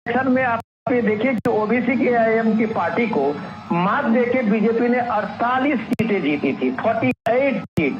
Election में आप ये देखिए कि ओबीसी के आईएम की पार्टी को मात देके बीजेपी ने 48 सीटें जीती थी, 48 सीट।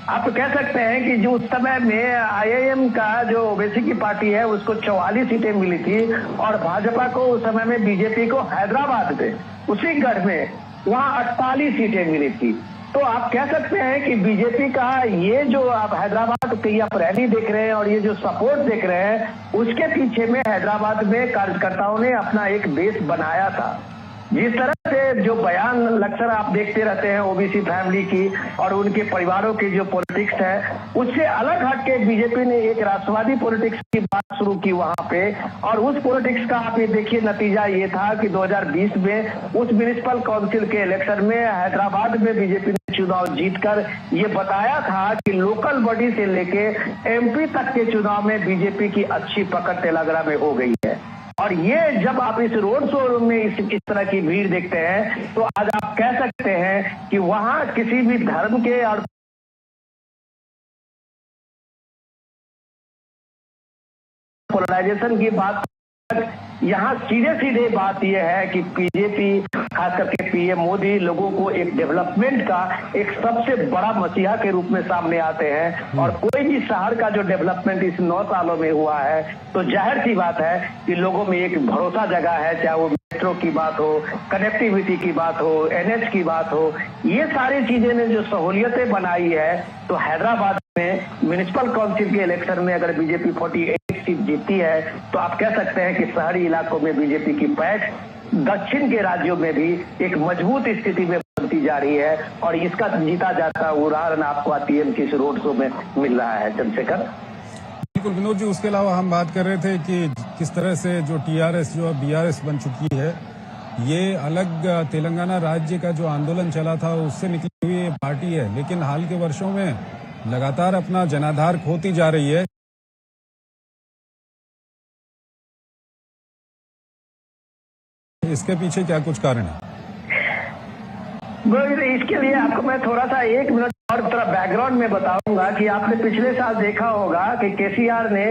आप कह सकते हैं कि जो उस समय में आईएम का जो ओबीसी की पार्टी है उसको 44 सीटें मिली थी और भाजपा को उस समय में बीजेपी को हैदराबाद में उसी गढ़ में वहां 48 सीटें मिली थी। तो आप कह सकते हैं कि बीजेपी का ये जो आप हैदराबाद की आप रैली देख रहे हैं और ये जो सपोर्ट देख रहे हैं, उसके पीछे में हैदराबाद में कार्यकर्ताओं ने अपना एक बेस बनाया था। जिस तरह से जो बयान अक्सर आप देखते रहते हैं ओबीसी फैमिली की और उनके परिवारों की जो पॉलिटिक्स है, उससे अलग हटके बीजेपी ने एक राष्ट्रवादी पॉलिटिक्स की बात शुरू की वहां पे। और उस पॉलिटिक्स का आप ये देखिए नतीजा ये था कि 2020 में उस म्युनिसिपल काउंसिल के इलेक्शन में हैदराबाद में बीजेपी ने चुनाव जीतकर ये बताया था कि लोकल बॉडी से लेके एमपी तक के चुनाव में बीजेपी की अच्छी पकड़ तेलंगाना में हो गई है। और ये जब आप इस रोड शो में इस तरह की भीड़ देखते हैं तो आज आप कह सकते हैं कि वहां किसी भी धर्म के और पोलराइजेशन की बात, यहाँ सीधे सीधे बात यह है कि बीजेपी खास करके पीएम मोदी लोगों को एक डेवलपमेंट का एक सबसे बड़ा मसीहा के रूप में सामने आते हैं। और कोई भी शहर का जो डेवलपमेंट इस 9 सालों में हुआ है तो जाहिर सी बात है कि लोगों में एक भरोसा जगा है, चाहे वो मेट्रो की बात हो, कनेक्टिविटी की बात हो, एनएच की बात हो, ये सारी चीजें ने जो सहूलियतें बनाई है। तो हैदराबाद में म्युनिसिपल काउंसिल के इलेक्शन में अगर बीजेपी 48 सीट जीतती है तो आप कह सकते हैं कि शहरी इलाकों में बीजेपी की पैठ दक्षिण के राज्यों में भी एक मजबूत स्थिति में बनती जा रही है। और इसका जीता जाता उदाहरण आपको आरटीएम की इस रोड शो में मिल रहा है। चंद्रशेखर, बिल्कुल विनोद जी, उसके अलावा हम बात कर रहे थे कि किस तरह से जो टीआरएस जो बीआरएस बन चुकी है, ये अलग तेलंगाना राज्य का जो आंदोलन चला था उससे निकली हुई पार्टी है, लेकिन हाल के वर्षों में लगातार अपना जनाधार खोती जा रही है। इसके पीछे क्या कुछ कारण है? इसके लिए आपको मैं थोड़ा सा 1 मिनट और थोड़ा बैकग्राउंड में बताऊंगा कि आपने पिछले साल देखा होगा कि केसीआर ने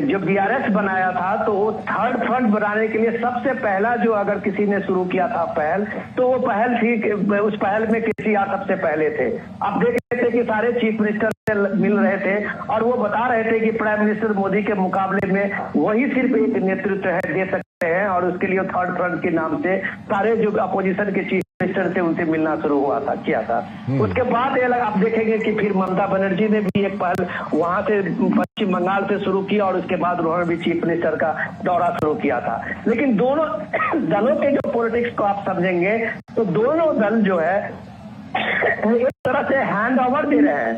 जो बीआरएस बनाया था तो वो थर्ड फ्रंट बनाने के लिए सबसे पहला जो अगर किसी ने शुरू किया था पहल, तो वो पहल थी, उस पहल में केसीआर सबसे पहले थे। आप देख रहे थे कि सारे चीफ मिनिस्टर मिल रहे थे और वो बता रहे थे कि प्राइम मिनिस्टर मोदी के मुकाबले में वही सिर्फ एक नेतृत्व है दे सकते हैं, और उसके लिए थर्ड फ्रंट के नाम से सारे जो अपोजिशन के चीफ मिनिस्टर से उनसे मिलना शुरू हुआ था, किया था। उसके बाद आप देखेंगे कि फिर ममता बनर्जी ने भी एक पहल वहां से पश्चिम बंगाल से शुरू किया और उसके बाद उन्होंने भी चीफ मिनिस्टर का दौरा शुरू किया था। लेकिन दोनों दलों के जो पॉलिटिक्स को आप समझेंगे तो दोनों दल जो है एक तरह से हैंड ओवर दे रहे हैं।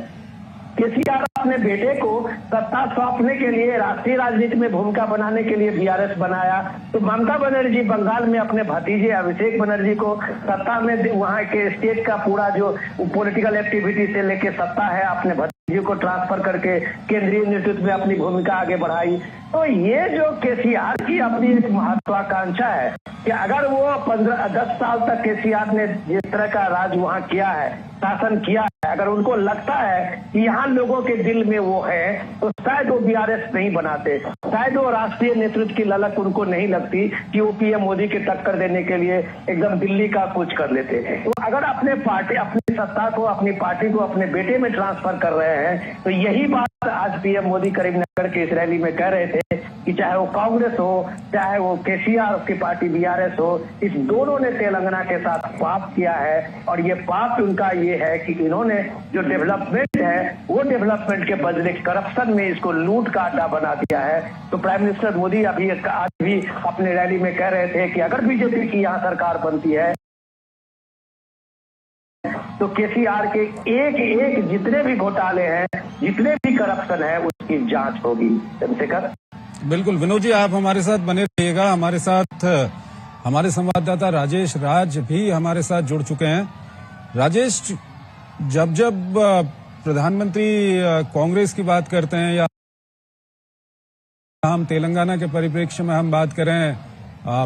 केसीआर अपने बेटे को सत्ता सौंपने के लिए राष्ट्रीय राजनीति में भूमिका बनाने के लिए बीआरएस बनाया, तो ममता बनर्जी बंगाल में अपने भतीजे अभिषेक बनर्जी को सत्ता में वहां के स्टेट का पूरा जो पॉलिटिकल एक्टिविटी से लेके सत्ता है अपने भतीजे को ट्रांसफर करके केंद्रीय नेतृत्व में अपनी भूमिका आगे बढ़ाई। तो ये जो केसीआर की अपनी एक महत्वाकांक्षा है कि अगर वो 10 साल तक केसीआर ने जिस तरह का राज वहां किया है, शासन किया है, अगर उनको लगता है कि यहाँ लोगों के दिल में वो है तो शायद वो बीआरएस नहीं बनाते, शायद वो राष्ट्रीय नेतृत्व की ललक उनको नहीं लगती कि वो पीएम मोदी के टक्कर देने के लिए एकदम दिल्ली का कूच कर लेते। तो अगर अपने पार्टी अपनी सत्ता को अपनी पार्टी को अपने बेटे में ट्रांसफर कर रहे हैं, तो यही बात आज पीएम मोदी करीमनगर के इस रैली में कह रहे थे कि चाहे वो कांग्रेस हो चाहे वो केसीआर की पार्टी बीआरएस हो, इस दोनों ने तेलंगाना के साथ पाप किया है। और ये पाप उनका ये है कि इन्होंने जो डेवलपमेंट है वो डेवलपमेंट के बदले करप्शन में इसको लूट का अड्डा बना दिया है। तो प्राइम मिनिस्टर मोदी अभी आज भी अपने रैली में कह रहे थे कि अगर बीजेपी की यहाँ सरकार बनती है तो केसीआर के एक एक जितने भी घोटाले हैं, जितने भी करप्शन है, उसकी जांच होगी। चंद्रशेखर, बिल्कुल विनोद जी, आप हमारे साथ बने रहिएगा। हमारे साथ हमारे संवाददाता राजेश राज भी हमारे साथ जुड़ चुके हैं। राजेश, जब प्रधानमंत्री कांग्रेस की बात करते हैं या हम तेलंगाना के परिप्रेक्ष्य में हम बात करें,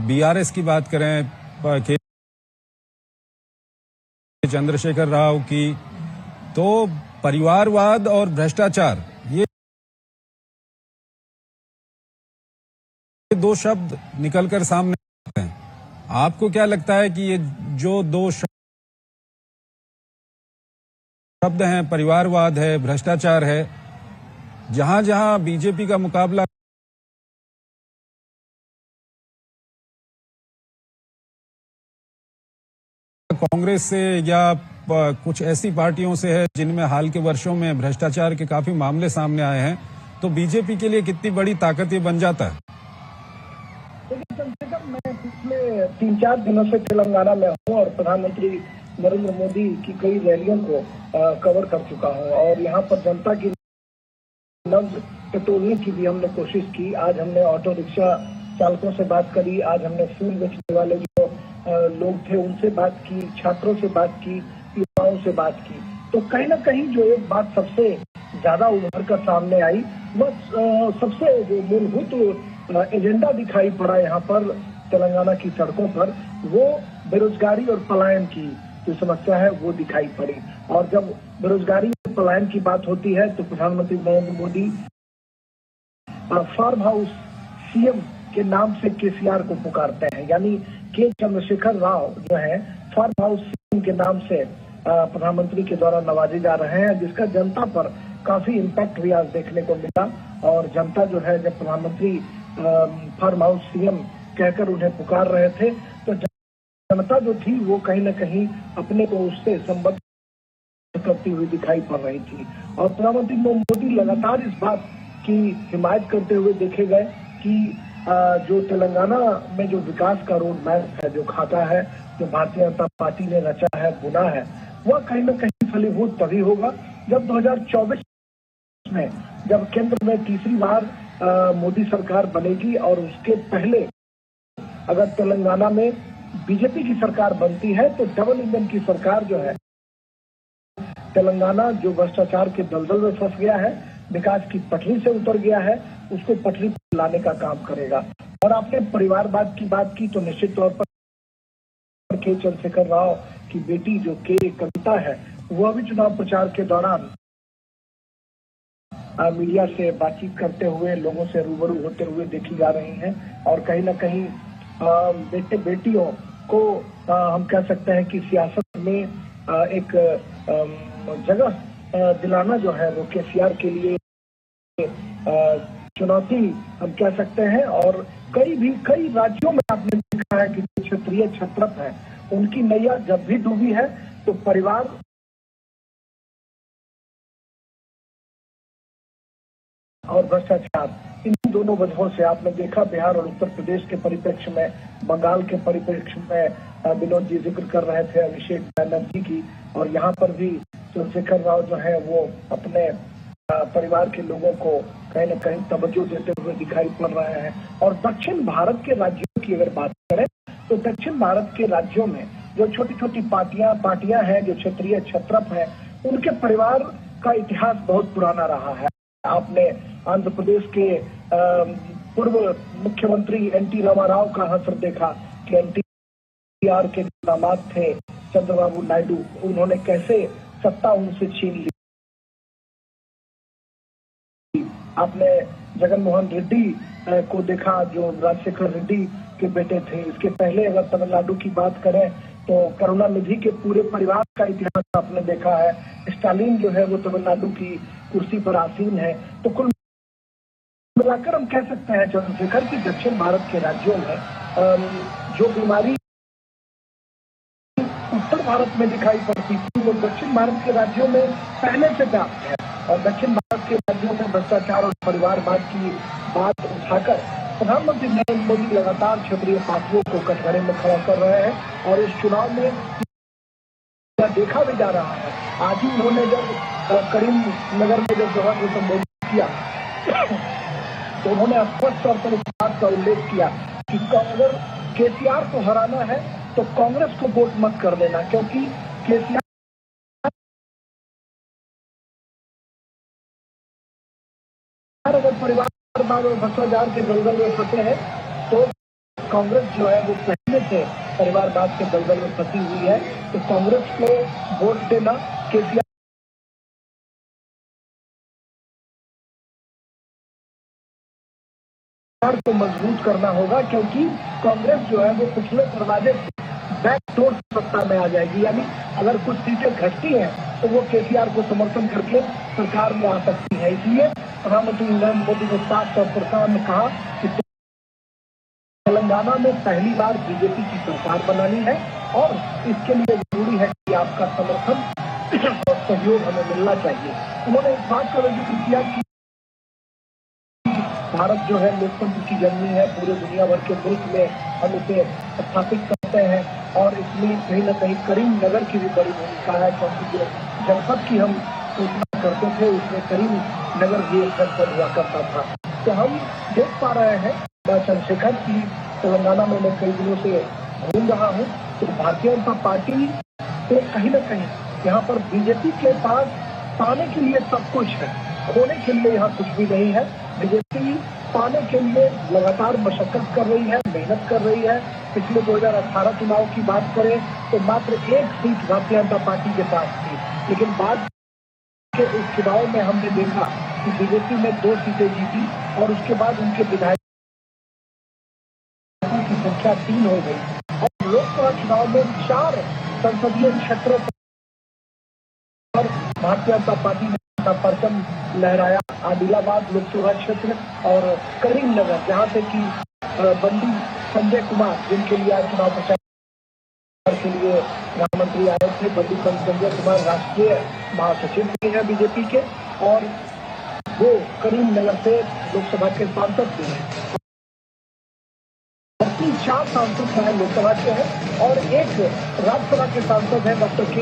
बीआरएस की बात करें, चंद्रशेखर राव की, तो परिवारवाद और भ्रष्टाचार ये दो शब्द निकलकर सामने आते हैं। आपको क्या लगता है कि ये जो दो शब्द हैं, परिवारवाद है, भ्रष्टाचार है, जहां जहां बीजेपी का मुकाबला कांग्रेस से या कुछ ऐसी पार्टियों से है जिनमें हाल के वर्षों में भ्रष्टाचार के काफी मामले सामने आए हैं, तो बीजेपी के लिए कितनी बड़ी ताकत ये बन जाता है? देखिए चंद्रशेखर, मैं पिछले 3-4 दिनों से तेलंगाना में हूँ और प्रधानमंत्री नरेंद्र मोदी की कई रैलियों को कवर कर चुका हूँ और यहाँ पर जनता की नब्ज टटोलने की भी हमने कोशिश की। आज हमने ऑटो रिक्शा चालकों से बात करी, आज हमने फूल बेचने वाले जो लोग थे उनसे बात की, छात्रों से बात की, युवाओं से बात की। तो कहीं ना कहीं जो एक बात सबसे ज्यादा उभर कर सामने आई, वह सबसे जो मूलभूत एजेंडा दिखाई पड़ा यहाँ पर तेलंगाना की सड़कों पर, वो बेरोजगारी और पलायन की जो समस्या है वो दिखाई पड़ी। और जब बेरोजगारी और पलायन की बात होती है तो प्रधानमंत्री Narendra Modi farm house CM के नाम से केसीआर को पुकारते हैं, यानी के चंद्रशेखर राव जो है फार्म हाउस सीएम के नाम से प्रधानमंत्री के द्वारा नवाजे जा रहे हैं, जिसका जनता पर काफी इम्पैक्ट भी आज देखने को मिला। और जनता जो है, जब प्रधानमंत्री फार्म हाउस सीएम कहकर उन्हें पुकार रहे थे तो जनता जो थी वो कहीं न कहीं अपने को उससे संबद्ध करती हुई दिखाई पड़ रही थी। और प्रधानमंत्री मोदी लगातार इस बात की हिमायत करते हुए देखे गए कि जो तेलंगाना में जो विकास का रोड मैप है, जो खाता है, जो भारतीय जनता पार्टी ने रचा है, बुना है, वह कहीं न कहीं फलीभूत तभी होगा जब 2024 में, जब केंद्र में तीसरी बार मोदी सरकार बनेगी और उसके पहले अगर तेलंगाना में बीजेपी की सरकार बनती है तो डबल इंजन की सरकार जो है, तेलंगाना जो भ्रष्टाचार के दलदल में फंस गया है, विकास की पटरी से उतर गया है, उसको पटरी पर लाने का काम करेगा। और आपने परिवारवाद की बात की तो निश्चित तौर पर के चंद्रशेखर राव की बेटी जो के कविता है, वह भी चुनाव प्रचार के दौरान मीडिया से बातचीत करते हुए, लोगों से रूबरू होते हुए देखी जा रही हैं। और कहीं न कहीं बेटे बेटियों को हम कह सकते हैं कि सियासत में एक जगह दिलाना जो है वो केसीआर के लिए चुनौती हम कह सकते हैं। और कई राज्यों में आपने देखा है कि क्षेत्रीय छत्रप है, उनकी नैया जब भी डूबी है तो परिवार और भ्रष्टाचार, इन दोनों वजहों से आपने देखा बिहार और उत्तर प्रदेश के परिप्रेक्ष्य में, बंगाल के परिप्रेक्ष्य में विनोद जी जिक्र कर रहे थे अभिषेक बनर्जी की, और यहाँ पर भी चंद्रशेखर राव जो है वो अपने परिवार के लोगों को कहीं न कहीं तवज्जो देते हुए दिखाई पड़ रहे हैं। और दक्षिण भारत के राज्यों की अगर बात करें तो दक्षिण भारत के राज्यों में जो छोटी छोटी पार्टियां हैं, जो क्षेत्रीय छत्रप हैं, उनके परिवार का इतिहास बहुत पुराना रहा है। आपने आंध्र प्रदेश के पूर्व मुख्यमंत्री एनटी रामाराव का असर देखा कि एनटीआर के दामाद थे चंद्रबाबू नायडू, उन्होंने कैसे सत्ता उनसे छीन ली। आपने जगनमोहन रेड्डी को देखा जो राजशेखर रेड्डी के बेटे थे। इसके पहले अगर तमिलनाडु की बात करें तो करुणानिधि के पूरे परिवार का इतिहास आपने देखा है। स्टालिन जो है वो तमिलनाडु की कुर्सी पर आसीन है। तो कुल मिलाकर हम कह सकते हैं चंद्रशेखर की दक्षिण भारत के राज्यों में जो बीमारी उत्तर भारत में दिखाई पड़ती थी वो दक्षिण भारत के राज्यों में पहले से व्याप्त है। और दक्षिण भारत के राज्यों में भ्रष्टाचार और परिवारवाद की बात उठाकर प्रधानमंत्री नरेंद्र मोदी लगातार क्षेत्रीय पार्टियों को कटघरे में खड़ा कर रहे हैं। और इस चुनाव में देखा भी जा रहा है। आज ही उन्होंने जब करीमनगर में जब सभा को संबोधित किया तो उन्होंने स्पष्ट तौर पर इस बात का उल्लेख किया कि अगर केसीआर को हराना है तो कांग्रेस को वोट मत कर देना, क्योंकि केसीआर अगर परिवारवाद और भ्रष्टाचार के दलदल में फंसे हैं तो कांग्रेस जो है वो पहले से परिवारवाद के दलदल में फंसी हुई है। तो कांग्रेस को वोट देना, केसीआर को मजबूत करना होगा, क्योंकि कांग्रेस जो है वो पिछले दरवाजे से बैकडोर सत्ता में आ जाएगी। यानी अगर कुछ सीटें घटती हैं तो वो केसीआर को समर्थन करके सरकार में आ सकती है। इसलिए प्रधानमंत्री नरेंद्र मोदी ने साफ तौर पर कहा कि तेलंगाना में पहली बार बीजेपी की सरकार बनानी है और इसके लिए जरूरी है कि आपका समर्थन और सहयोग हमें मिलना चाहिए। उन्होंने इस बात का जिक्र किया कि भारत जो है लोकतंत्र की जननी है, पूरे दुनिया भर के मुल्क में हम इसे स्थापित करते हैं और इसमें कहीं न कहीं करीमनगर की भी बड़ी भूमिका है, क्योंकि जो जनपद की हम सूचना करते थे उसमें करीमनगर भी एक जनपद हुआ करता था। तो हम देख पा रहे हैं चंद्रशेखर की तेलंगाना में मैं कई दिनों से घूम रहा हूँ, तो भारतीय जनता पार्टी से कहीं न कहीं यहाँ पर बीजेपी के पास पाने के लिए सब कुछ है, खोने के लिए यहाँ कुछ भी नहीं है। बीजेपी पाने के लिए लगातार मशक्कत कर रही है, मेहनत कर रही है। पिछले 2018 चुनाव की बात करें तो मात्र एक सीट भारतीय जनता पार्टी के पास थी, लेकिन बाद के इस चुनाव में हमने देखा कि बीजेपी ने 2 सीटें जीती और उसके बाद उनके विधायकों की संख्या 3 हो गई और लोकसभा चुनाव में 4 संसदीय क्षेत्रों पर भारतीय जनता पार्टी ने परचम लहराया। आदिलाबाद लोकसभा क्षेत्र और करीमनगर, जहां से कि बंदी संजय कुमार, जिनके लिए आज चुनाव प्रचार के लिए प्रधानमंत्री आए थे, बंदी संजय कुमार राष्ट्रीय महासचिव भी है बीजेपी के और वो करीमनगर से लोकसभा के सांसद भी हैं। 4 सांसद हैं लोकसभा के हैं और एक राज्यसभा के सांसद है डॉक्टर के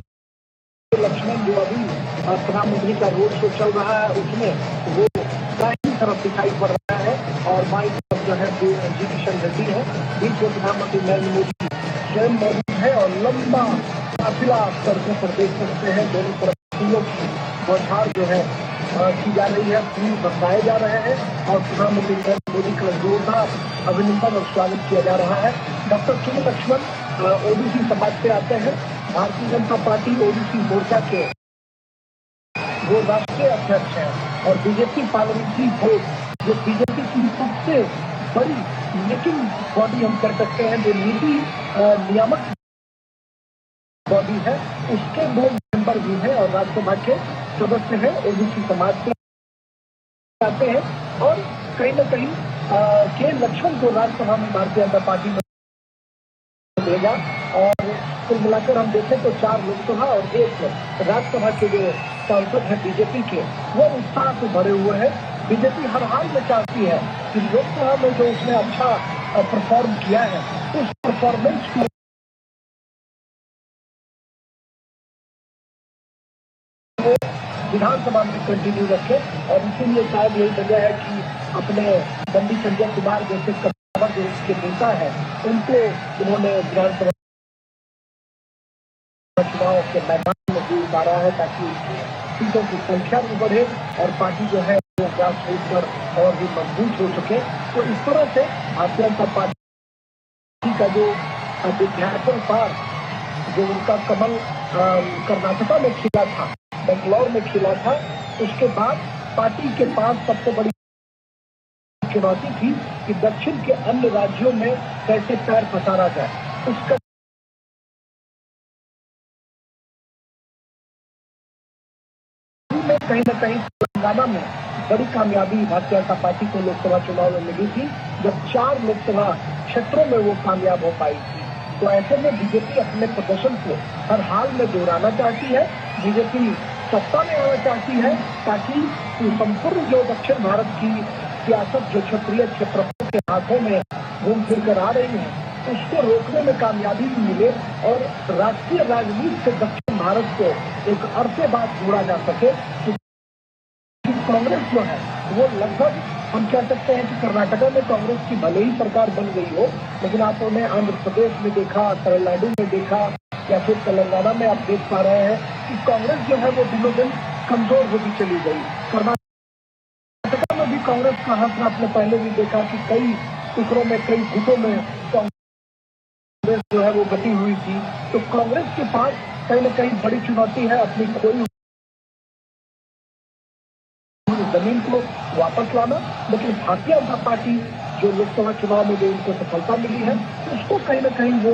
लक्ष्मण, जो अभी प्रधानमंत्री का रोड शो चल रहा है उसमें वो दाहिनी तरफ दिखाई पड़ रहा है और बाईं तरफ जो है जी किशन रेड्डी है। बीच में प्रधानमंत्री नरेंद्र मोदी स्वयं मौजूद है और लंबा काफिला सड़कों पर देख सकते हैं। दोनों तरफ फूलों की बौछार जो है की जा रही है, फूल बरसाए जा रहे हैं और प्रधानमंत्री नरेंद्र मोदी का जोरदार अभिनंदन और स्वागत किया जा रहा है। डॉक्टर के लक्ष्मण ओबीसी समाज से आते हैं, भारतीय जनता पार्टी ओबीसी मोर्चा के वो राष्ट्रीय अध्यक्ष हैं और बीजेपी पार्लियामेंट्री बोर्ड जो बीजेपी की सबसे बड़ी मीटिंग बॉडी हम कर सकते हैं, जो नीति नियामक बॉडी है, उसके 2 मेंबर भी हैं और राज्यसभा के सदस्य हैं, ओबीसी समाज से आते हैं और कहीं न कहीं के लक्ष्मण को राज्यसभा में भारतीय जनता पार्टी में देगा और कुल मिलाकर हम देखें तो 4 लोकसभा और 1 राज्यसभा के जो सांसद हैं बीजेपी के, वो उत्साह से भरे हुए हैं। बीजेपी हर हाल में चाहती है कि लोकसभा में जो उसने अच्छा परफॉर्म किया है उस परफॉर्मेंस को विधानसभा में कंटिन्यू रखे और इसीलिए शायद यही वजह है कि अपने बंदी संजय कुमार जैसे कद्दावर जो उसके नेता है उनको उन्होंने विधानसभा चुनाव के मैदान में भी उतारा है ताकि सीटों की संख्या भी बढ़े और पार्टी जो है वो ग्रास रूट पर और भी मजबूत हो सके। तो इस तरह से भारतीय जनता पार्टी का जो विज्ञापन पार जो उनका कमल कर्नाटका में खिला था, बेंगलोर में खिला था, उसके बाद पार्टी के पास सबसे बड़ी चुनौती थी कि दक्षिण के अन्य राज्यों में कैसे पैर पसारा जाए। उसका कहीं न कहीं तेलंगाना में बड़ी कामयाबी भारतीय जनता पार्टी को लोकसभा चुनाव में मिली थी, जब 4 लोकसभा क्षेत्रों में वो कामयाब हो पाई थी। तो ऐसे में बीजेपी अपने प्रदर्शन को हर हाल में दोहराना चाहती है। बीजेपी सत्ता में आना चाहती है ताकि संपूर्ण जो दक्षिण भारत की सियासत जो क्षेत्रीय क्षेत्रों के हाथों में घूम फिर कर आ रही है उसको रोकने में कामयाबी भी मिले और राष्ट्रीय राजनीति से दक्षिण भारत को एक अरसे बाद जोड़ा जा सके। कांग्रेस जो है वो लगभग हम कह सकते हैं कि कर्नाटका में कांग्रेस की भले ही सरकार बन गई हो, लेकिन आपने आंध्र प्रदेश में देखा, तमिलनाडु में देखा या फिर तेलंगाना में आप देख पा रहे हैं कि कांग्रेस जो है वो दिनों दिन कमजोर होती चली गई। कर्नाटका में भी कांग्रेस का हाथ आपने पहले भी देखा कि कई टुकड़ों में, कई गुटों में कांग्रेस जो है वो बटी हुई थी। तो कांग्रेस के पास कहीं न कहीं बड़ी चुनौती है अपनी खोई जमीन को वापस लाना, लेकिन भारतीय जनता पार्टी जो लोकसभा चुनाव में जो उनको सफलता मिली है, उसको कहीं ना कहीं वो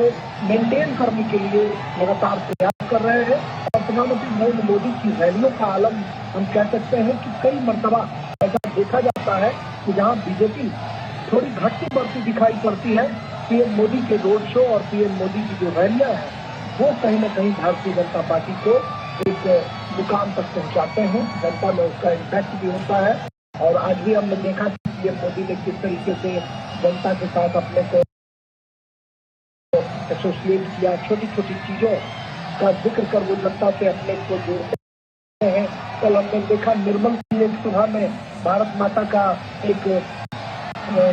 मेंटेन करने के लिए लगातार प्रयास कर रहे हैं। और प्रधानमंत्री नरेंद्र मोदी की रैलियों का आलम हम कह सकते हैं कि कई मर्तबा ऐसा देखा जाता है कि जहां बीजेपी थोड़ी घटती बढ़ती दिखाई पड़ती है, पीएम मोदी के रोड शो और पीएम मोदी की जो रैलियां हैं वो कहीं ना कहीं भारतीय जनता पार्टी को एक मुकाम तक पहुंचाते हैं। जनता में उसका इम्पैक्ट भी होता है। और आज भी हमने देखा कि पीएम मोदी ने किस तरीके से जनता के साथ अपने को एसोसिएट किया, छोटी छोटी चीजों का जिक्र कर वो जनता से अपने को जोड़ते हैं। कल हमने देखा निर्मल की एक सभा में भारत माता का एक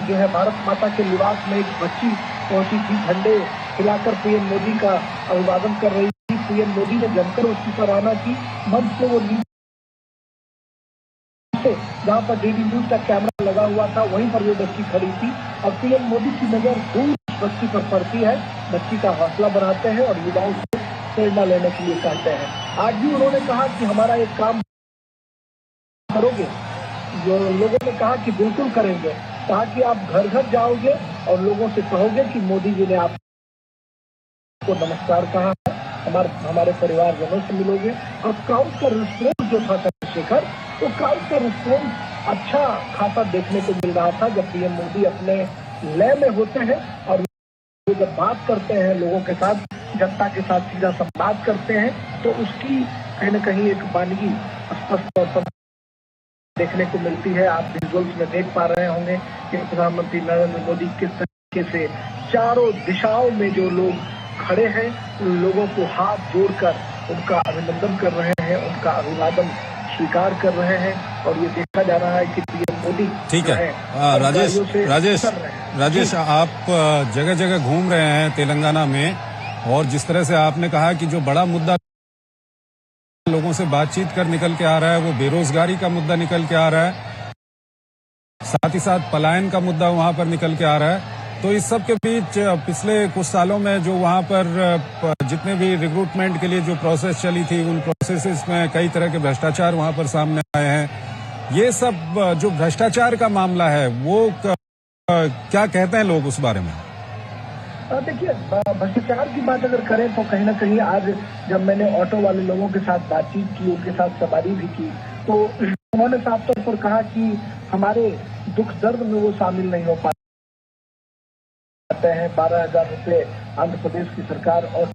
जो है भारत माता के निवास में एक बच्ची पहुंची थी, झंडे हिलाकर पीएम मोदी का अभिवादन कर रही थी। पीएम मोदी ने जमकर उसकी सराहना की। मंच से वो नीचे जहाँ पर डीडी न्यूज का कैमरा लगा हुआ था वहीं पर वो बच्ची खड़ी थी और पीएम मोदी की नजर दूर बच्ची पर पड़ती है, बच्ची का हौसला बढ़ाते हैं और युवाओं से प्रेरणा लेने के लिए कहते हैं। आज भी उन्होंने कहा कि हमारा एक काम करोगे, जो लोगों ने कहा कि बिल्कुल करेंगे, कहा कि आप घर घर जाओगे और लोगों से कहोगे कि मोदी जी ने आपको नमस्कार कहा है, हमारे परिवारजनों से मिलोगे। और क्राउड का रिस्पॉन्स जो था चंद्रशेखर, वो क्राउड का रिस्पॉन्स अच्छा खासा देखने को मिल रहा था जब पीएम मोदी अपने लय में होते हैं और वो जब बात करते हैं लोगों के साथ, जनता के साथ सीधा संवाद करते हैं, तो उसकी कहीं न कहीं एक वानगी स्पष्ट तौर पर देखने को मिलती है। आप विजुअल्स में देख पा रहे होंगे कि प्रधानमंत्री नरेंद्र मोदी किस तरीके से चारों दिशाओं में जो लोग खड़े हैं उन लोगों को हाथ जोड़कर उनका अभिनंदन कर रहे हैं, उनका अभिवादन स्वीकार कर रहे हैं। और ये देखा जा रहा है कि पीएम मोदी ठीक है। राजेश आप जगह जगह घूम रहे हैं तेलंगाना में, और जिस तरह से आपने कहा कि जो बड़ा मुद्दा लोगों से बातचीत कर निकल के आ रहा है वो बेरोजगारी का मुद्दा निकल के आ रहा है, साथ ही साथ पलायन का मुद्दा वहां पर निकल के आ रहा है। तो इस सब के बीच पिछले कुछ सालों में जो वहां पर जितने भी रिक्रूटमेंट के लिए जो प्रोसेस चली थी उन प्रोसेसेस में कई तरह के भ्रष्टाचार वहां पर सामने आए हैं। ये सब जो भ्रष्टाचार का मामला है वो क्या कहते हैं लोग उस बारे में? देखिए, भ्रष्टाचार की बात अगर करें तो कहीं ना कहीं आज जब मैंने ऑटो वाले लोगों के साथ बातचीत की, उनके साथ सवारी भी की, तो उन्होंने साफ तौर पर कहा कि हमारे दुख दर्द में वो शामिल नहीं हो पाते हैं। 12,000 रुपए आंध्र प्रदेश की सरकार और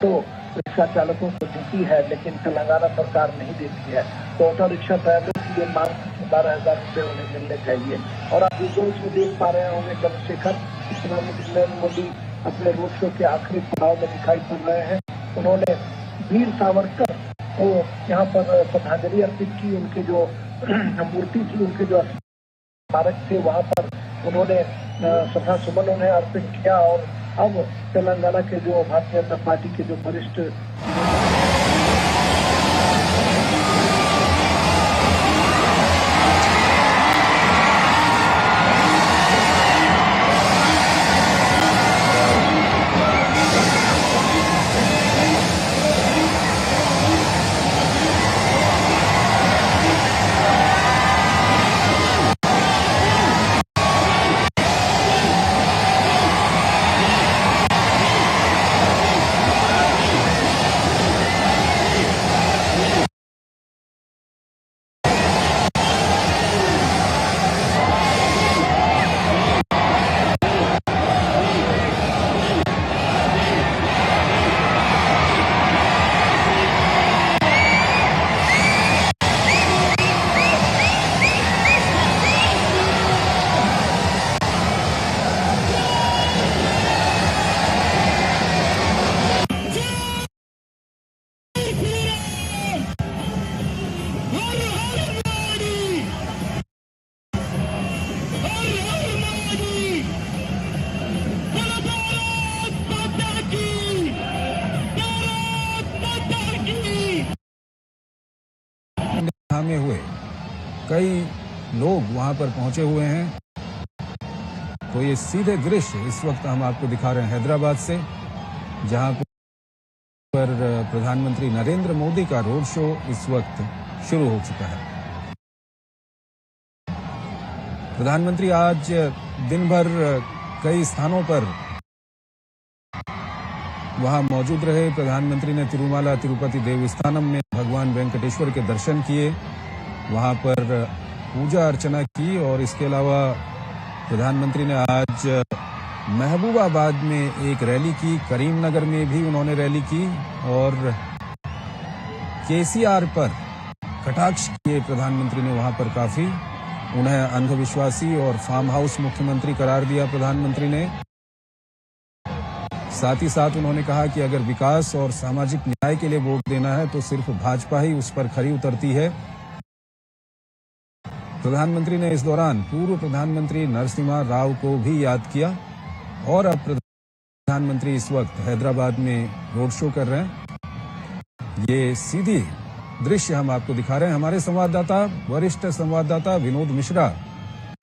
तो रिक्शा चालकों को देती है, लेकिन तेलंगाना सरकार नहीं देती है। तो ऑटो रिक्शा ड्राइवर की ये मांग 12,000 रुपए उन्हें मिलने चाहिए। और आप विजुअल्स में देख पा रहे होंगे चंद्रशेखर, प्रधानमंत्री नरेंद्र मोदी अपने रोड शो के आखिरी पड़ाव में दिखाई पड़ रहे हैं। उन्होंने वीर सावरकर को यहाँ पर श्रद्धांजलि अर्पित की, उनके जो मूर्ति थी, उनके जो स्मारक थे वहाँ पर उन्होंने श्रद्धा सुमन उन्हें अर्पित किया। और अब तेलंगाना के जो भारतीय जनता पार्टी के जो वरिष्ठ में हुए कई लोग वहां पर पहुंचे हुए हैं। तो ये सीधे दृश्य इस वक्त हम आपको दिखा रहे हैं हैदराबाद से, जहां पर प्रधानमंत्री नरेंद्र मोदी का रोड शो इस वक्त शुरू हो चुका है। प्रधानमंत्री आज दिन भर कई स्थानों पर वहां मौजूद रहे। प्रधानमंत्री ने तिरुमाला तिरुपति देवस्थानम में भगवान वेंकटेश्वर के दर्शन किए, वहां पर पूजा अर्चना की और इसके अलावा प्रधानमंत्री ने आज महबूबाबाद में एक रैली की, करीमनगर में भी उन्होंने रैली की और केसीआर पर कटाक्ष किए प्रधानमंत्री ने वहां पर काफी। उन्हें अंधविश्वासी और फार्म हाउस मुख्यमंत्री करार दिया प्रधानमंत्री ने। साथ ही साथ उन्होंने कहा कि अगर विकास और सामाजिक न्याय के लिए वोट देना है तो सिर्फ भाजपा ही उस पर खरी उतरती है। प्रधानमंत्री ने इस दौरान पूर्व प्रधानमंत्री नरसिम्हा राव को भी याद किया और अब प्रधानमंत्री इस वक्त हैदराबाद में रोड शो कर रहे हैं। ये सीधी दृश्य हम आपको दिखा रहे हैं। हमारे संवाददाता, वरिष्ठ संवाददाता विनोद मिश्रा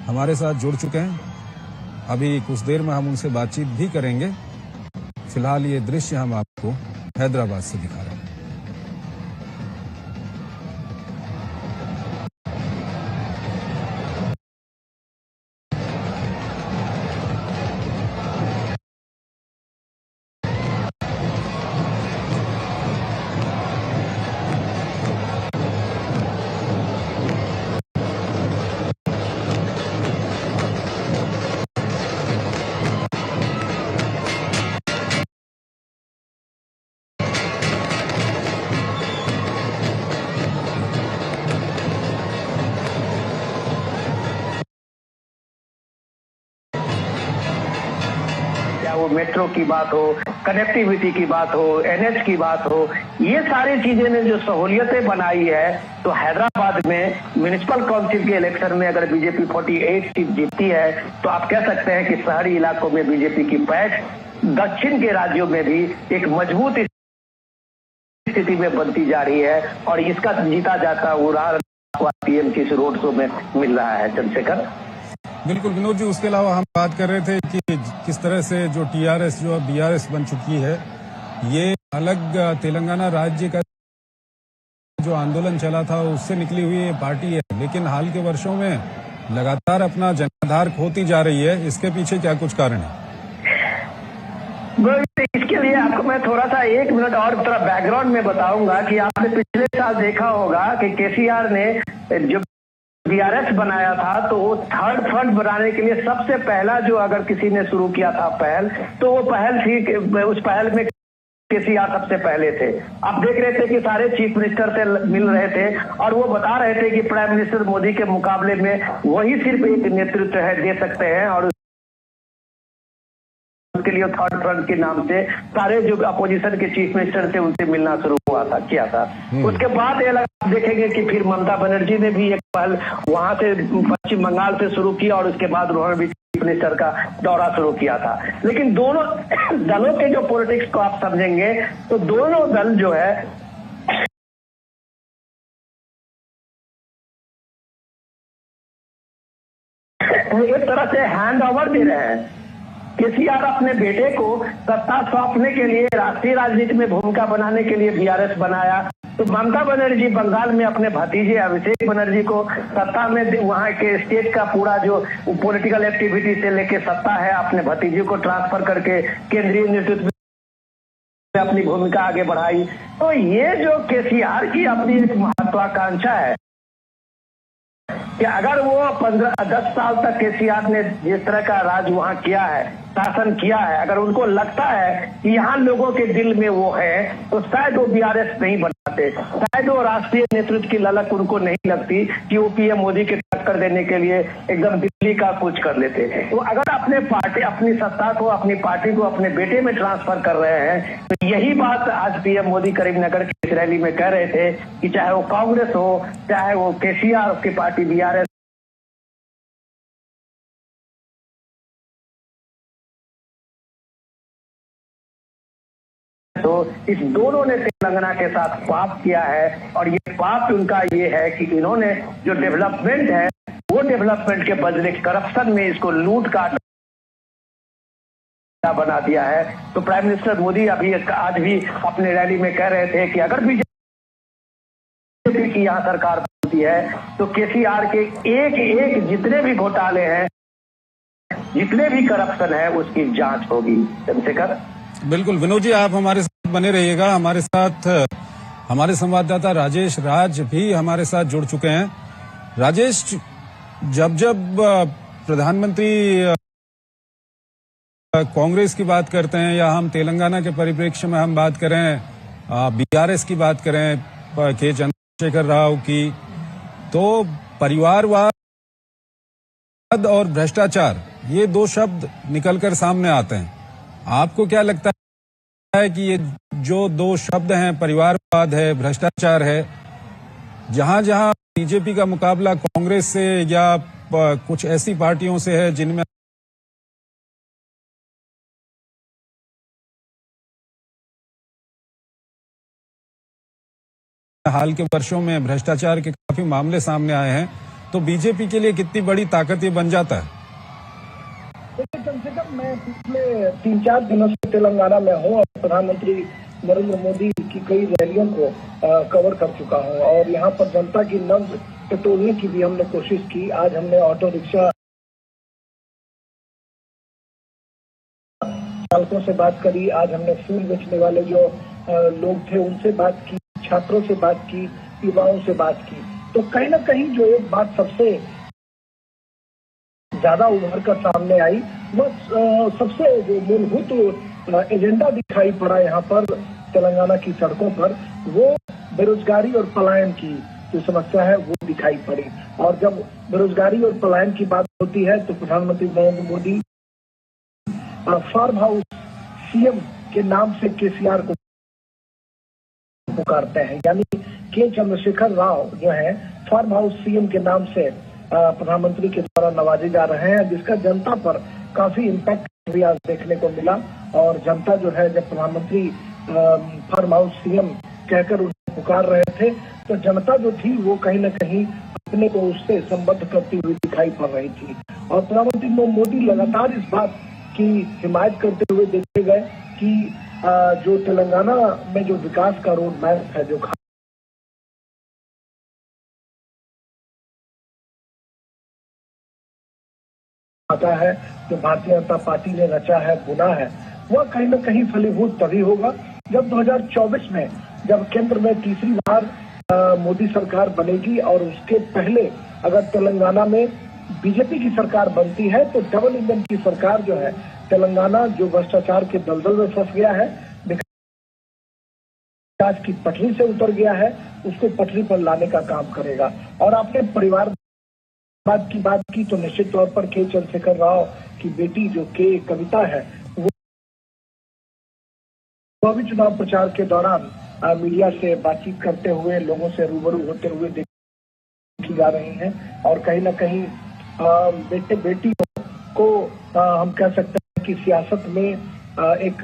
हमारे साथ जुड़ चुके हैं। अभी कुछ देर में हम उनसे बातचीत भी करेंगे। फिलहाल ये दृश्य हम आपको हैदराबाद से दिखा रहे हैं। वो मेट्रो की बात हो, कनेक्टिविटी की बात हो, एनएच की बात हो, ये सारी चीजें ने जो सहूलियतें बनाई है, तो हैदराबाद में म्युनिसिपल काउंसिल के इलेक्शन में अगर बीजेपी 48 सीट जीतती है तो आप कह सकते हैं कि शहरी इलाकों में बीजेपी की पैठ दक्षिण के राज्यों में भी एक मजबूत स्थिति में बनती जा रही है और इसका जीता जाता उदाहरण पीएम की इस रोड शो में मिल रहा है। चंद्रशेखर, बिल्कुल विनोद जी, उसके अलावा हम बात कर रहे थे कि किस तरह से जो टीआरएस जो अब बीआरएस बन चुकी है, ये अलग तेलंगाना राज्य का जो आंदोलन चला था उससे निकली हुई ये पार्टी है, लेकिन हाल के वर्षों में लगातार अपना जनाधार खोती जा रही है। इसके पीछे क्या कुछ कारण है? इसके लिए आपको मैं थोड़ा सा 1 मिनट और थोड़ा बैकग्राउंड में बताऊंगा कि आपने पिछले साल देखा होगा कि केसीआर ने जो बीआरएस बनाया था तो वो थर्ड फ्रंट बनाने के लिए सबसे पहला जो अगर किसी ने शुरू किया था पहल, तो वो पहल थी, उस पहल में केसीआर सबसे पहले थे। आप देख रहे थे कि सारे चीफ मिनिस्टर से मिल रहे थे और वो बता रहे थे कि प्राइम मिनिस्टर मोदी के मुकाबले में वही सिर्फ एक नेतृत्व है दे सकते हैं और उसके लिए थर्ड फ्रंट के नाम से सारे जो अपोजिशन के चीफ मिनिस्टर थे उनसे मिलना शुरू किया था। उसके बाद ये देखेंगे कि फिर ममता बनर्जी ने भी एक पहल वहां से पश्चिम बंगाल से शुरू किया और उसके बाद उन्होंने भी चीफ मिनिस्टर का दौरा शुरू किया था। लेकिन दोनों दलों के जो पॉलिटिक्स को आप समझेंगे तो दोनों दल जो है एक तरह से हैंड ओवर दे रहे हैं। केसीआर अपने बेटे को सत्ता सौंपने के लिए राष्ट्रीय राजनीति में भूमिका बनाने के लिए बीआरएस बनाया, तो ममता बनर्जी बंगाल में अपने भतीजे अभिषेक बनर्जी को सत्ता में वहां के स्टेट का पूरा जो पॉलिटिकल एक्टिविटी से लेके सत्ता है अपने भतीजे को ट्रांसफर करके केंद्रीय नेतृत्व में अपनी भूमिका आगे बढ़ाई। तो ये जो केसीआर की अपनी एक महत्वाकांक्षा है कि अगर वो 10 साल तक केसीआर ने जिस तरह का राज वहां किया है, शासन किया है, अगर उनको लगता है कि यहाँ लोगों के दिल में वो है तो शायद वो बीआरएस नहीं बनाते, शायद वो राष्ट्रीय नेतृत्व की ललक उनको नहीं लगती कि वो पीएम मोदी के टक्कर देने के लिए एकदम दिल्ली का कुछ कर लेते हैं। तो अगर अपने पार्टी अपनी सत्ता को अपनी पार्टी को अपने बेटे में ट्रांसफर कर रहे हैं तो यही बात आज पीएम मोदी करीमनगर की इस रैली में कह रहे थे कि चाहे वो कांग्रेस हो चाहे वो केसीआर की पार्टी बीआरएस तो इस दोनों ने तेलंगाना के साथ पाप किया है और ये पाप उनका ये है कि इन्होंने जो डेवलपमेंट है वो डेवलपमेंट के बदले करप्शन में इसको लूट काट बना दिया है। तो प्राइम मिनिस्टर मोदी अभी आज भी अपने रैली में कह रहे थे कि अगर बीजेपी की यहाँ सरकार बनती है तो केसीआर के एक एक जितने भी घोटाले हैं, जितने भी करप्शन है, उसकी जांच होगी। चंद्रशेखर, बिल्कुल विनोद जी, आप हमारे साथ बने रहिएगा। हमारे साथ हमारे संवाददाता राजेश राज भी हमारे साथ जुड़ चुके हैं। राजेश, जब प्रधानमंत्री कांग्रेस की बात करते हैं या हम तेलंगाना के परिप्रेक्ष्य में हम बात करें, बीआरएस की बात करें, के चंद्रशेखर राव की, तो परिवारवाद और भ्रष्टाचार, ये दो शब्द निकलकर सामने आते हैं। आपको क्या लगता है कि ये जो दो शब्द हैं, परिवारवाद है, भ्रष्टाचार है, जहां जहां बीजेपी का मुकाबला कांग्रेस से या कुछ ऐसी पार्टियों से है जिनमें हाल के वर्षों में भ्रष्टाचार के काफी मामले सामने आए हैं, तो बीजेपी के लिए कितनी बड़ी ताकत ये बन जाता है? देखिए चंद्रशेखर, मैं पिछले 3-4 दिनों से तेलंगाना में हूँ और प्रधानमंत्री नरेंद्र मोदी की कई रैलियों को कवर कर चुका हूँ और यहाँ पर जनता की नब्ज टटोलने की भी हमने कोशिश की। आज हमने ऑटो रिक्शा चालकों से बात करी, आज हमने फूल बेचने वाले जो लोग थे उनसे बात की, छात्रों से बात की, युवाओं से बात की। तो कहीं ना कहीं जो एक बात सबसे ज्यादा उभर कर सामने आई, वह सबसे जो मूलभूत एजेंडा दिखाई पड़ा यहाँ पर तेलंगाना की सड़कों पर, वो बेरोजगारी और पलायन की जो समस्या है वो दिखाई पड़ी। और जब बेरोजगारी और पलायन की बात होती है तो प्रधानमंत्री Narendra Modi farm house CM के नाम से केसीआर को पुकारते हैं, यानी के चंद्रशेखर राव जो है फार्म हाउस सीएम के नाम से प्रधानमंत्री के द्वारा नवाजे जा रहे हैं, जिसका जनता पर काफी इम्पैक्ट भी आज देखने को मिला। और जनता जो है, जब प्रधानमंत्री फार्म हाउस सीएम कहकर उन्हें पुकार रहे थे तो जनता जो थी वो कहीं न कहीं अपने को उससे संबद्ध करती हुई दिखाई पड़ रही थी। और प्रधानमंत्री मोदी लगातार इस बात की हिमायत करते हुए देखे गए कि जो तेलंगाना में जो विकास का रोड मैप है, जो आता है, जो भारतीय जनता पार्टी ने रचा है, बुना है, वह कहीं न कहीं फलीभूत तभी होगा जब 2024 में जब केंद्र में तीसरी बार मोदी सरकार बनेगी और उसके पहले अगर तेलंगाना में बीजेपी की सरकार बनती है तो डबल इंजन की सरकार जो है, तेलंगाना जो भ्रष्टाचार के दलदल में फंस गया है, विकास की पटरी से उतर गया है, उसको पटरी पर लाने का काम करेगा। और आपने परिवार की बात की तो निश्चित तौर पर के चंद्रशेखर राव की बेटी जो के कविता है, वो भी चुनाव प्रचार के दौरान मीडिया से बातचीत करते हुए, लोगों से रूबरू होते हुए देखी जा रही हैं। और कहीं न कहीं बेटे बेटी को हम कह सकते हैं कि सियासत में एक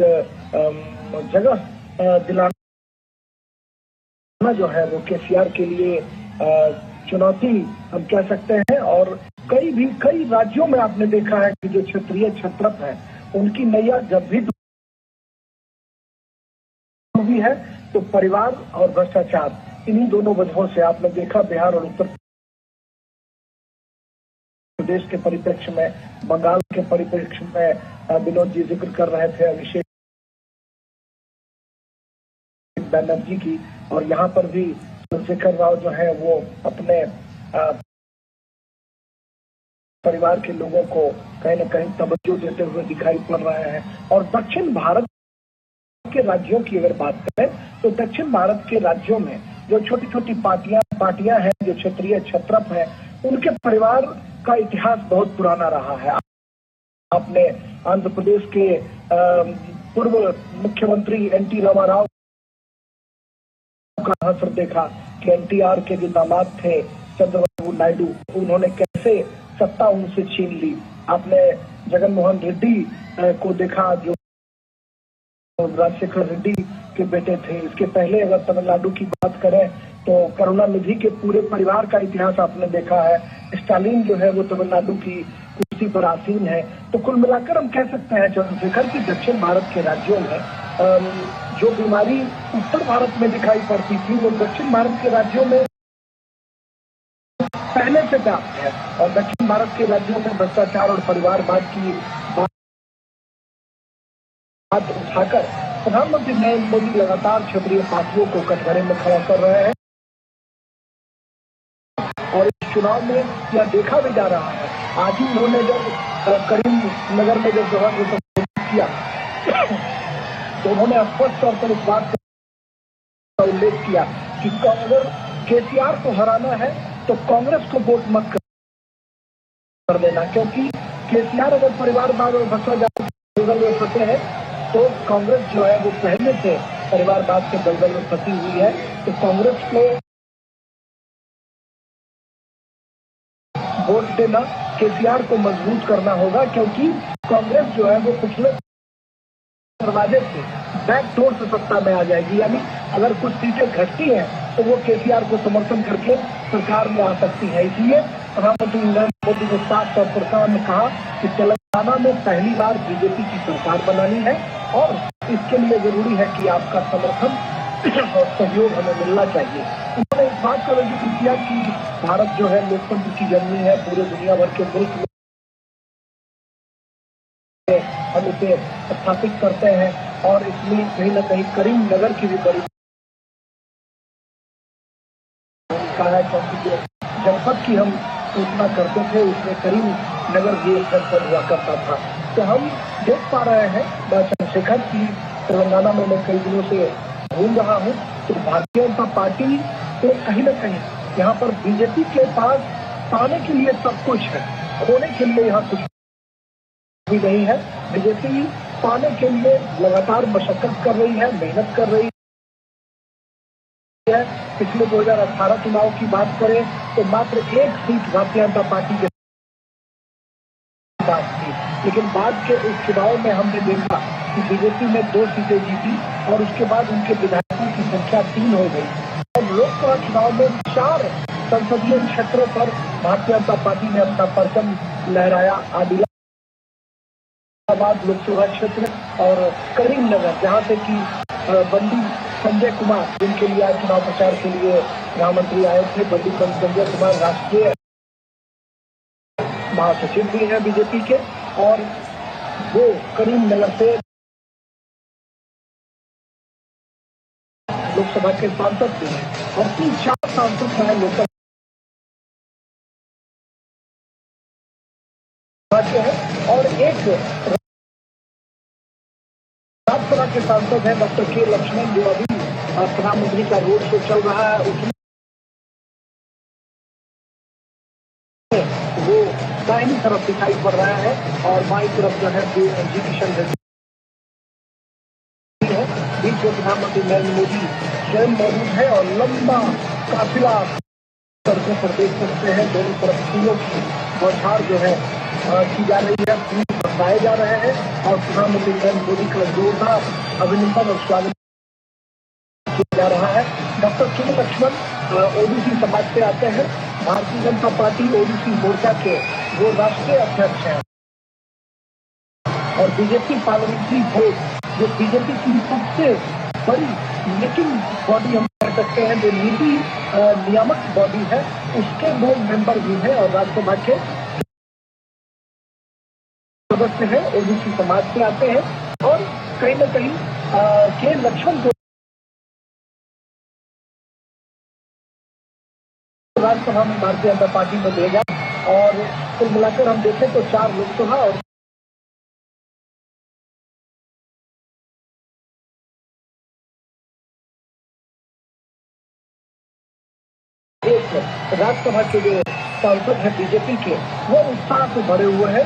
जगह दिलाना जो है वो केसीआर के लिए चुनौती हम कह सकते हैं। और कई राज्यों में आपने देखा है कि जो क्षेत्रीय छत्रप है, उनकी नैया जब भी डूबी है तो परिवार और भ्रष्टाचार, इन्हीं दोनों वजहों से आपने देखा बिहार और उत्तर प्रदेश के परिप्रेक्ष्य में, बंगाल के परिप्रेक्ष्य में विनोद जी जिक्र कर रहे थे अभिषेक बनर्जी की, और यहाँ पर भी चंद्रशेखर राव जो है वो अपने परिवार के लोगों को कहीं न कहीं तवज्जो देते हुए दिखाई पड़ रहे हैं। और दक्षिण भारत के राज्यों की अगर बात करें तो दक्षिण भारत के राज्यों में जो छोटी छोटी पार्टियां हैं, जो क्षेत्रीय छत्रप हैं, उनके परिवार का इतिहास बहुत पुराना रहा है। आपने आंध्र प्रदेश के पूर्व मुख्यमंत्री एनटी रामाराव का असर देखा कि एनटीआर के जो दामाद थे चंद्रबाबू नायडू, उन्होंने कैसे सत्ता उनसे छीन ली। आपने जगन मोहन रेड्डी को देखा जो राजशेखर रेड्डी के बेटे थे। इसके पहले अगर तमिलनाडु की बात करें तो करुणानिधि के पूरे परिवार का इतिहास आपने देखा है। स्टालिन जो है वो तमिलनाडु की कुर्सी पर आसीन है। तो कुल मिलाकर हम कह सकते हैं चंद्रशेखर की दक्षिण भारत के राज्यों में जो बीमारी उत्तर भारत में दिखाई पड़ती थी वो दक्षिण भारत के राज्यों में पहले से व्याप्त है और दक्षिण भारत के राज्यों में भ्रष्टाचार और परिवारवाद की बात उठाकर प्रधानमंत्री नरेंद्र मोदी लगातार क्षेत्रीय पार्टियों को कटघरे में खड़ा कर रहे हैं और इस चुनाव में यह देखा भी जा रहा है। आज ही उन्होंने जब करीम नगर में जब सभा को संबोधित किया तो उन्होंने स्पष्ट तौर पर इस बात का उल्लेख किया कि अगर केसीआर को हराना है तो कांग्रेस को वोट मत कर देना, क्योंकि केसीआर अगर परिवारवाद और भ्रष्टाचार में फंसे हैं तो कांग्रेस जो है वो पहले से परिवारवाद के दलदल में फंसी हुई है। तो कांग्रेस को वोट देना, केसीआर को मजबूत करना होगा, क्योंकि कांग्रेस जो है वो पिछले दरवाजे से बैकडोर से सत्ता में आ जाएगी। यानी अगर कुछ सीटें घटती हैं तो वो केसीआर को समर्थन करके सरकार में आ सकती है। इसलिए प्रधानमंत्री नरेंद्र मोदी ने साफ तौर पर कहा कि तेलंगाना में पहली बार बीजेपी की सरकार बनानी है और इसके लिए जरूरी है कि आपका समर्थन और सहयोग हमें मिलना चाहिए। उन्होंने इस बात का जिक्र किया कि भारत जो है लोकतंत्र की जननी है, पूरे दुनिया भर के मुल्क में हम इसे स्थापित करते हैं और इसमें कहीं न कहीं करीम नगर की भी बड़ी भूमिका है, क्योंकि जो जनपद की हम सूचना करते थे उसमें करीम नगर भी एक जनपद हुआ करता था। तो हम देख पा रहे हैं चंद्रशेखर की तेलंगाना में मैं कई दिनों से घूम रहा हूँ तो भारतीय जनता पार्टी तो कहीं न कहीं यहाँ पर बीजेपी के पास पाने के लिए सब कुछ है, खोने के लिए यहाँ कुछ भी नहीं है। बीजेपी पाने के लिए लगातार मशक्कत कर रही है, मेहनत कर रही है। पिछले 2018 चुनाव की बात करें तो मात्र एक सीट भारतीय जनता पार्टी के पास थी, लेकिन बाद के इस चुनाव में हमने देखा कि बीजेपी ने 2 सीटें जीती और उसके बाद उनके विधायकों की संख्या 3 हो गई और लोकसभा चुनाव में 4 संसदीय क्षेत्रों पर भारतीय जनता पार्टी ने अपना परचम लहराया। आदिलाबाद लोकसभा क्षेत्र और करीम नगर, जहाँ से कि बंडी संजय कुमार, जिनके लिए आज चुनाव प्रचार के लिए प्रधानमंत्री आए थे, बंडी संजय कुमार राष्ट्रीय महासचिव भी हैं बीजेपी के और वो करीम नगर से लोकसभा के सांसद भी हैं और 3-4 सांसद हैं लोकसभा के हैं और एक राज्यसभा के सांसद हैं डॉक्टर के लक्ष्मण, जो अभी प्रधानमंत्री का रोड शो चल रहा है उसमें वो दाहिनी तरफ दिखाई पड़ रहा है और बाईं तरफ जो है जी किशन रेड्डी है। बीच में प्रधानमंत्री नरेंद्र मोदी स्वयं मौजूद है और लंबा काफिला सड़कों पर देख सकते हैं। दोनों तरफ फूलों की बौछार जो है की जा रही है, फूल बरसाए जा रहे हैं और प्रधानमंत्री नरेंद्र मोदी का जोरदार अभिनंदन और स्वागत किया जा रहा है। डॉक्टर के लक्ष्मण ओबीसी समाज से आते हैं, भारतीय जनता पार्टी ओबीसी मोर्चा के वो राष्ट्रीय अध्यक्ष हैं और बीजेपी पार्लियामेंट्री बोर्ड, जो बीजेपी की सबसे बड़ी मीटिंग बॉडी हम कह सकते हैं, जो नीति नियामक बॉडी है, उसके बोर्ड मेंबर भी हैं और राज्यसभा के सदस्य हैं, ओबीसी समाज से आते हैं और कहीं न कहीं के लक्ष्मण को राज्यसभा में भारतीय जनता पार्टी में देगा और कुल मिलाकर हम देखें तो 4 लोकसभा और एक राज्यसभा के जो सांसद हैं बीजेपी के, वो उत्साह से भरे हुए हैं।